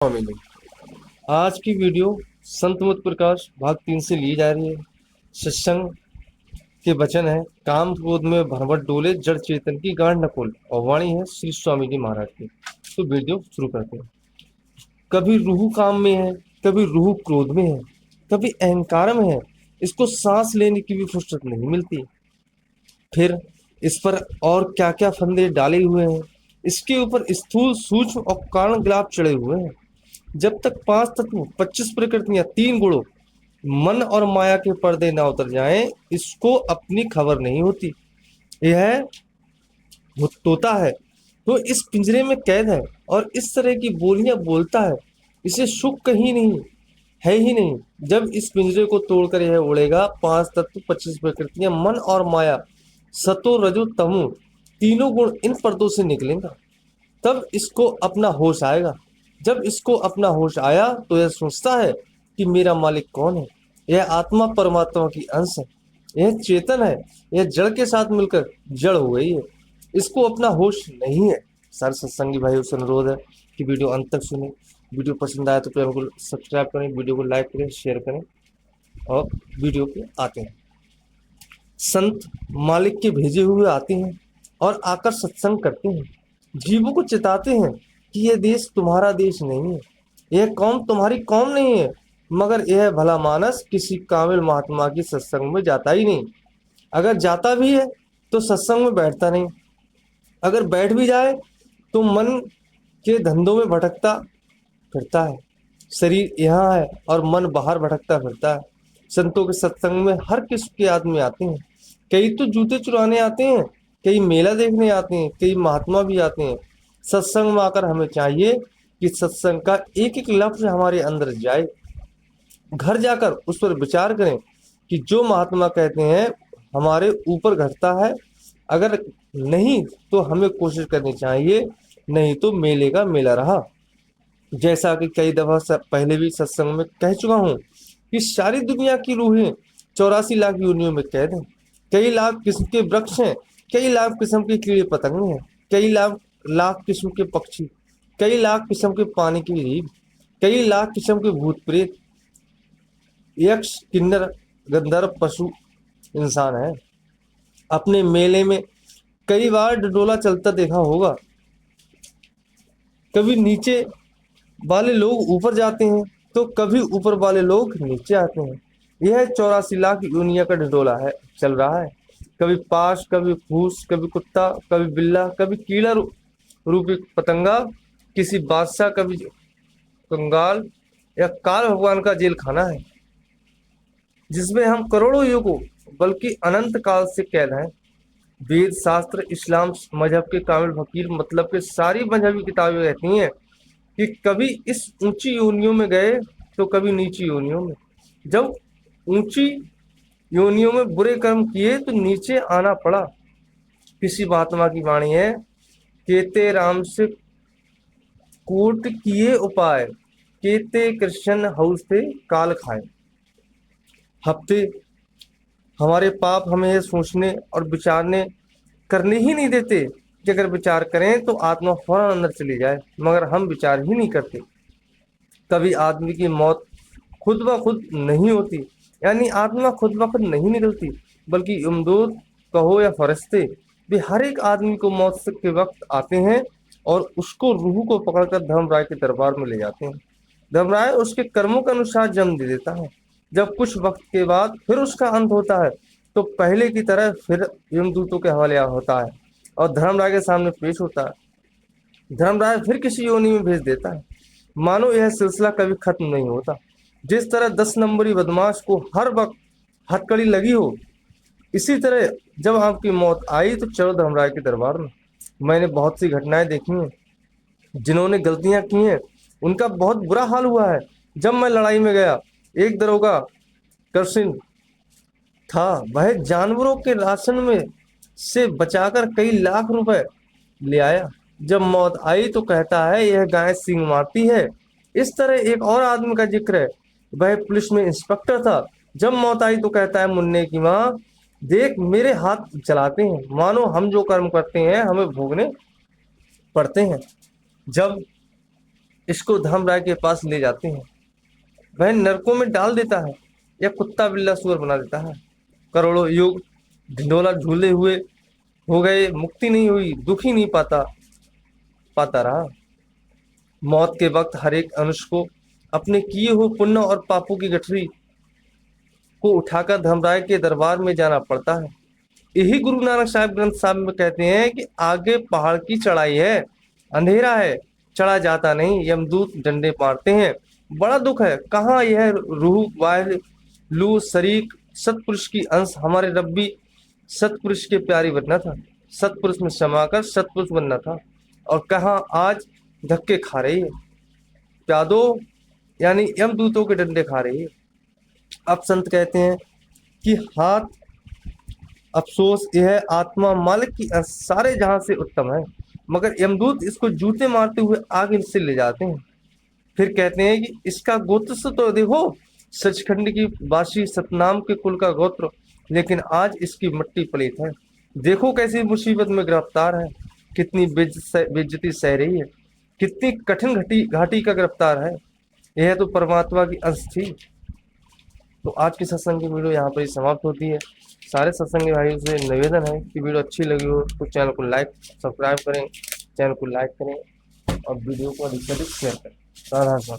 स्वामी। आज की वीडियो संत मुक्त प्रकाश भाग 3 से ली जा रही है। सत्संग के वचन है, काम क्रोध में भरभट डोले जड़ चेतन की गांठ न खोल, और वाणी है श्री स्वामी जी महाराज की। तो वीडियो शुरू करते हैं। कभी रूह काम में है, कभी रूह क्रोध में है, कभी अहंकार में है, इसको सांस लेने की भी फुर्सत नहीं मिलती। फिर इस पर और क्या क्या फंदे डाले हुए हैं, इसके ऊपर स्थूल सूक्ष्म और कारण ग्लाब चढ़े हुए हैं। जब तक 5 तत्व 25 प्रकृतियां 3 गुणों मन और माया के पर्दे ना उतर जाएं, इसको अपनी खबर नहीं होती। यह तोता है तो इस पिंजरे में कैद है और इस तरह की बोलियां बोलता है, इसे सुख कहीं नहीं है ही नहीं। जब इस पिंजरे को तोड़कर यह उड़ेगा, 5 तत्व 25 प्रकृतियां मन और माया सतो रजो तमो तीनों गुण इन पर्दों से निकलेगा, तब इसको अपना होश आएगा। जब इसको अपना होश आया तो यह सोचता है कि मेरा मालिक कौन है। यह आत्मा परमात्मा की अंश है, यह चेतन है, यह जड़ के साथ मिलकर जड़ हो गई है, इसको अपना होश नहीं है। सारे सत्संगी भाइयों से अनुरोध है कि वीडियो अंत तक सुने। वीडियो पसंद आया तो चैनल को सब्सक्राइब करें, वीडियो को लाइक करें, शेयर करें। और वीडियो पे आते हैं। संत मालिक के भेजे हुए आते हैं और आकर सत्संग करते हैं, जीवों को चिताते हैं कि यह देश तुम्हारा देश नहीं है, यह कौम तुम्हारी कौम नहीं है। मगर यह भला मानस किसी कामिल महात्मा की सत्संग में जाता ही नहीं। अगर जाता भी है तो सत्संग में बैठता नहीं। अगर बैठ भी जाए तो मन के धंधों में भटकता फिरता है। शरीर यहाँ है और मन बाहर भटकता फिरता है। संतों के सत्संग में हर किस्म के आदमी आते हैं। कई तो जूते चुराने आते हैं, कई मेला देखने आते हैं, कई महात्मा भी आते हैं। सत्संग में आकर हमें चाहिए कि सत्संग का एक एक लफ्ज हमारे अंदर जाए। घर जाकर उस पर विचार करें कि जो महात्मा कहते हैं हमारे ऊपर घटता है। अगर नहीं तो हमें कोशिश करनी चाहिए, नहीं तो मेले का मेला रहा। जैसा कि कई दफा पहले भी सत्संग में कह चुका हूँ कि सारी दुनिया की रूहें 84 लाख योनियों में कैद हैं। कई लाख किस्म के वृक्ष हैं, कई लाख किस्म के कीड़े पतंगे हैं, कई लाख लाख किस्म के पक्षी, कई लाख किस्म के पानी के जीव, कई लाख किस्म के भूत प्रेत, यक्ष किन्नर गंधर्व पशु इंसान है। अपने मेले में कई बार डडोला चलता देखा होगा। कभी नीचे वाले लोग ऊपर जाते हैं तो कभी ऊपर वाले लोग नीचे आते हैं। यह 84 लाख यूनिया का ढिढोला है, चल रहा है। कभी पाश, कभी फूस, कभी कुत्ता, कभी बिल्ला, कभी कीड़ा रूपी पतंगा, किसी बादशाह, कभी कंगाल या काल भगवान का जेल खाना है, जिसमें हम करोड़ों युगों बल्कि अनंत काल से कैद हैं। वेद शास्त्र इस्लाम मजहब के कामिल फकीर मतलब के सारी मजहबी किताबें कहती हैं कि कभी इस ऊंची योनियों में गए तो कभी नीची योनियों में। जब ऊंची योनियों में बुरे कर्म किए तो नीचे आना पड़ा। किसी महात्मा की वाणी है, केते राम से कोट किए उपाय, केते कृष्ण हौस थे काल खाए। हफ्ते हमारे पाप हमें यह सोचने और विचारने करने ही नहीं देते कि अगर विचार करें तो आत्मा फौरन अंदर चली जाए, मगर हम विचार ही नहीं करते। कभी आदमी की मौत खुद ब खुद नहीं होती, यानी आत्मा खुद ब खुद नहीं निकलती, बल्कि यमदूत कहो या फरिश्ते भी हर एक आदमी को मौत के वक्त आते हैं और उसको रूह को पकड़कर धर्मराय के दरबार में ले जाते हैं। धर्मराय उसके कर्मों के अनुसार जन्म दे देता है। जब कुछ वक्त के बाद फिर उसका अंत होता है तो पहले की तरह फिर यमदूतों के हवाले होता है और धर्मराय के सामने पेश होता है। धर्मराय फिर किसी योनि में भेज देता है। मानो यह सिलसिला कभी खत्म नहीं होता। जिस तरह 10 नंबरी बदमाश को हर वक्त हथकड़ी लगी हो, इसी तरह जब आपकी मौत आई तो चलो धर्मराय के दरबार में। मैंने बहुत सी घटनाएं देखी हैं, जिन्होंने गलतियां की हैं उनका बहुत बुरा हाल हुआ है। जब मैं लड़ाई में गया, एक दरोगा करसिन था, वह जानवरों के राशन में से बचाकर कई लाख रुपए ले आया। जब मौत आई तो कहता है यह गाय सींग मारती है। इस तरह एक और आदमी का जिक्र है, वह पुलिस में इंस्पेक्टर था। जब मौत आई तो कहता है मुन्ने की माँ देख मेरे हाथ जलाते हैं, मानो हम जो कर्म करते हैं हमें भोगने पड़ते हैं। जब इसको धर्मराय के पास ले जाते हैं। वह नरकों में डाल देता है या कुत्ता बिल्ला सुअर बना देता है। करोड़ों युग ढिंडोला झूले हुए हो गए, मुक्ति नहीं हुई, दुख ही नहीं पाता पाता रहा। मौत के वक्त हर एक मनुष्य को अपने किए हुए पुण्य और पापों की गठरी को उठाकर धर्मराय के दरबार में जाना पड़ता है। यही गुरु नानक साहब ग्रंथ साहब में कहते हैं कि आगे पहाड़ की चढ़ाई है, अंधेरा है, चढ़ा जाता नहीं, यमदूत डंडे मारते हैं, बड़ा दुख है। कहाँ यह रूह वायलू शरीक सतपुरुष की अंश हमारे रब्बी सतपुरुष के प्यारी बनना था, सतपुरुष में समा कर सतपुरुष बनना था, और कहाँ आज धक्के खा रही है, प्यादो यानी यमदूतों के डंडे खा रही है। अब संत कहते हैं कि हाथ अफसोस यह आत्मा मालिक की सारे जहां से उत्तम है, मगर यमदूत इसको जूते मारते हुए आगे से ले जाते हैं। फिर कहते हैं कि इसका गोत्र से तो देखो, सचखंड की वासी सतनाम के कुल का गोत्र, लेकिन आज इसकी मट्टी पलीत है। देखो कैसी मुसीबत में गिरफ्तार है, कितनी बेइज्जती सह रही है, कितनी कठिन घाटी का गिरफ्तार है। यह तो परमात्मा की अंश थी। तो आज की सत्संग की वीडियो यहाँ पर ही समाप्त होती है। सारे सत्संगी भाइयों से निवेदन है कि वीडियो अच्छी लगी हो तो चैनल को लाइक सब्सक्राइब करें, चैनल को लाइक करें और वीडियो को अधिक से अधिक शेयर करें। राधा राधा।